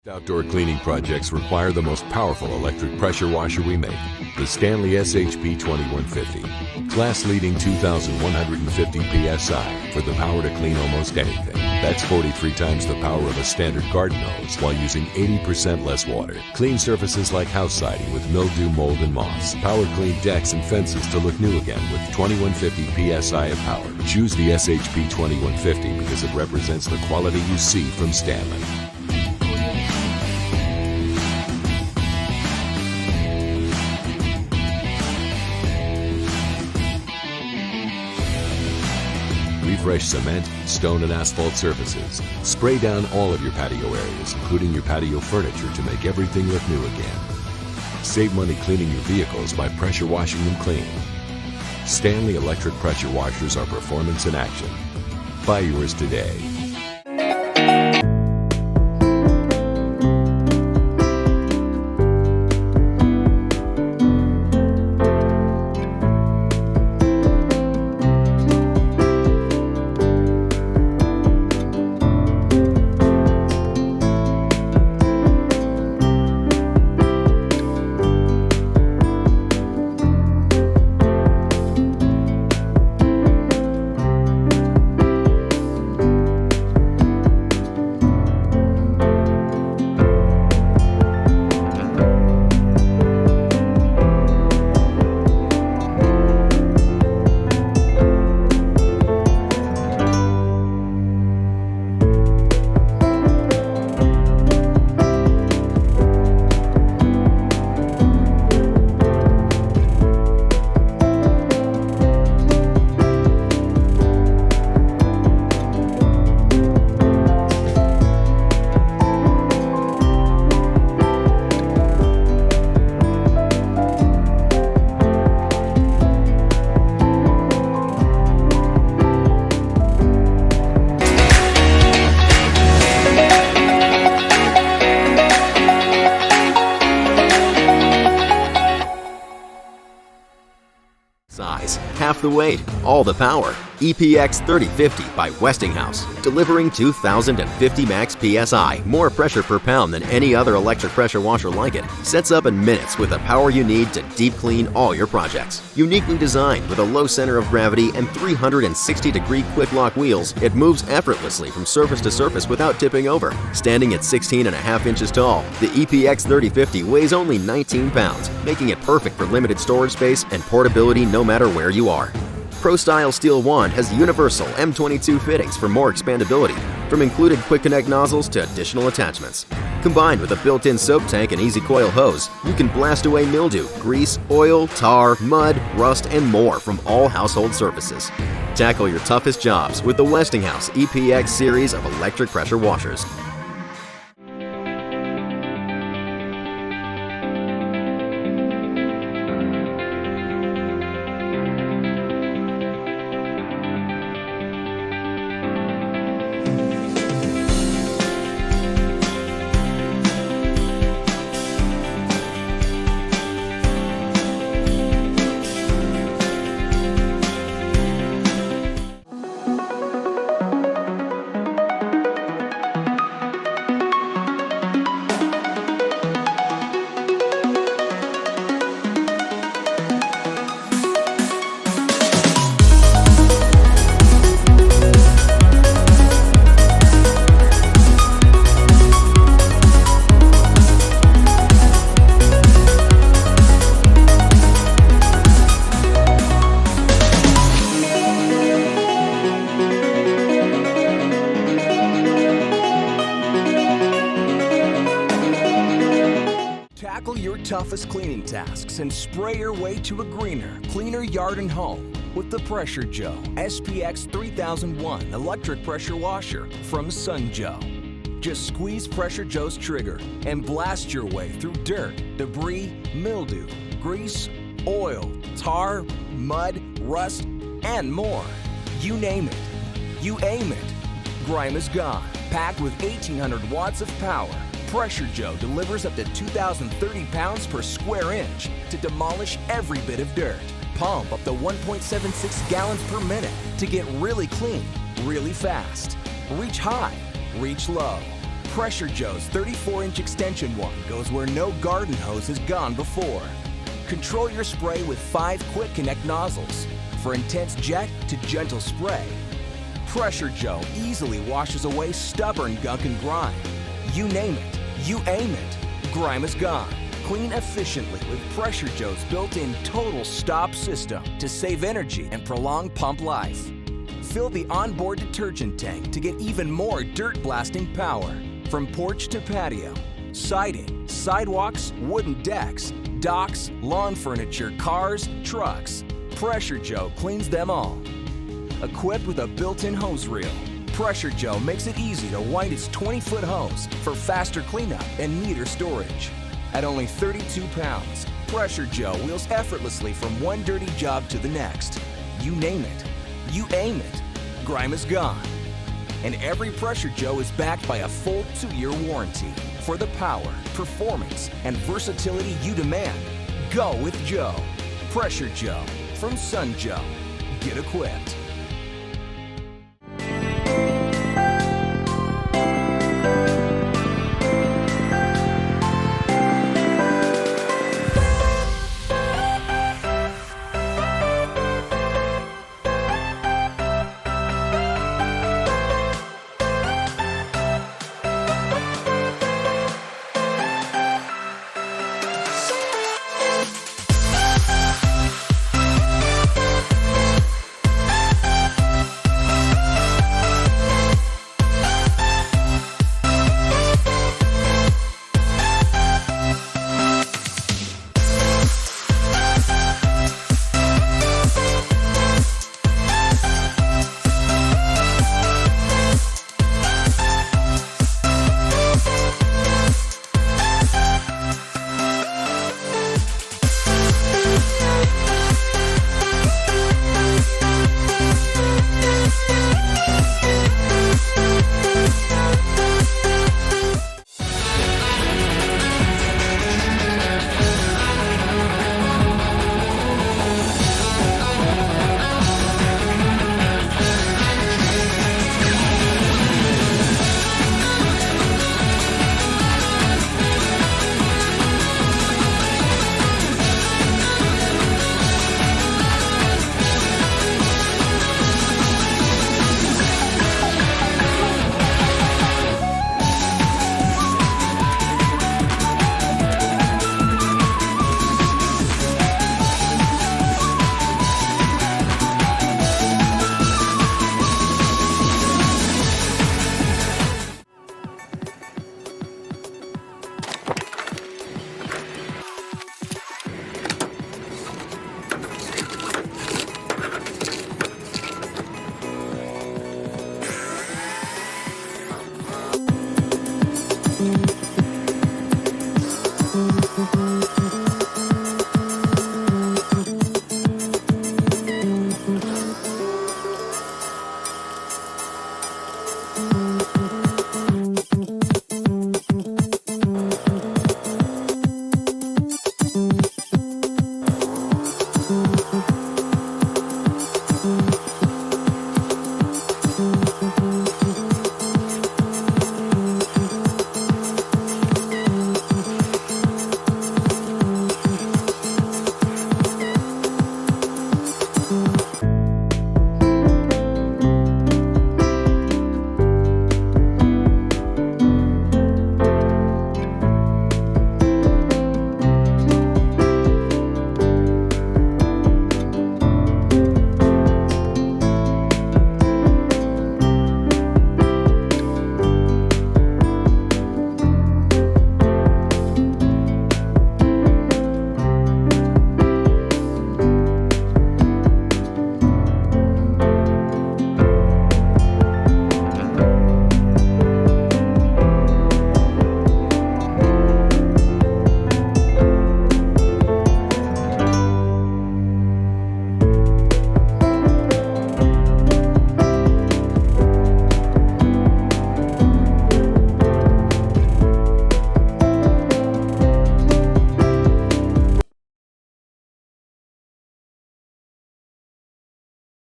Outdoor cleaning projects require the most powerful electric pressure washer we make, the Stanley SHP 2150. Class-leading 2,150 PSI for the power to clean almost anything. That's 43 times the power of a standard garden hose while using 80% less water. Clean surfaces like house siding with mildew, mold, and moss. Power clean decks and fences to look new again with 2150 PSI of power. Choose the SHP 2150 because it represents the quality you see from Stanley. Refresh cement, stone, and asphalt surfaces. Spray down all of your patio areas, including your patio furniture, to make everything look new again. Save money cleaning your vehicles by pressure washing them clean. Stanley electric pressure washers are performance in action. Buy yours today. Half the weight, all the power. EPX 3050 by Westinghouse, delivering 2,050 max PSI, more pressure per pound than any other electric pressure washer like it. Sets up in minutes with the power you need to deep clean all your projects. Uniquely designed with a low center of gravity and 360-degree quick lock wheels, it moves effortlessly from surface to surface without tipping over. Standing at 16.5 inches tall, the EPX 3050 weighs only 19 pounds, making it perfect for limited storage space and portability no matter where you are. Pro Style Steel Wand has universal M22 fittings for more expandability, from included quick connect nozzles to additional attachments. Combined with a built-in soap tank and easy coil hose, you can blast away mildew, grease, oil, tar, mud, rust, and more from all household surfaces. Tackle your toughest jobs with the Westinghouse EPX series of electric pressure washers. Tackle your toughest cleaning tasks and spray your way to a greener, cleaner yard and home with the Pressure Joe SPX 3001 electric pressure washer from Sun Joe. Just squeeze Pressure Joe's trigger and blast your way through dirt, debris, mildew, grease, oil, tar, mud, rust, and more. You name it. You aim it. Grime is gone. Packed with 1,800 watts of power, Pressure Joe delivers up to 2,030 pounds per square inch to demolish every bit of dirt. Pump up to 1.76 gallons per minute to get really clean, really fast. Reach high, reach low. Pressure Joe's 34-inch extension wand goes where no garden hose has gone before. Control your spray with 5 quick connect nozzles for intense jet to gentle spray. Pressure Joe easily washes away stubborn gunk and grime. You name it, you aim it, grime is gone. Clean efficiently with Pressure Joe's built-in total stop system to save energy and prolong pump life. Fill the onboard detergent tank to get even more dirt-blasting power. From porch to patio, siding, sidewalks, wooden decks, docks, lawn furniture, cars, trucks. Pressure Joe cleans them all. Equipped with a built-in hose reel, Pressure Joe makes it easy to wind its 20-foot hose for faster cleanup and neater storage. At only 32 pounds, Pressure Joe wheels effortlessly from one dirty job to the next. You name it, you aim it, grime is gone. And every Pressure Joe is backed by a full 2-year warranty. For the power, performance, and versatility you demand, go with Joe. Pressure Joe from Sun Joe. Get equipped.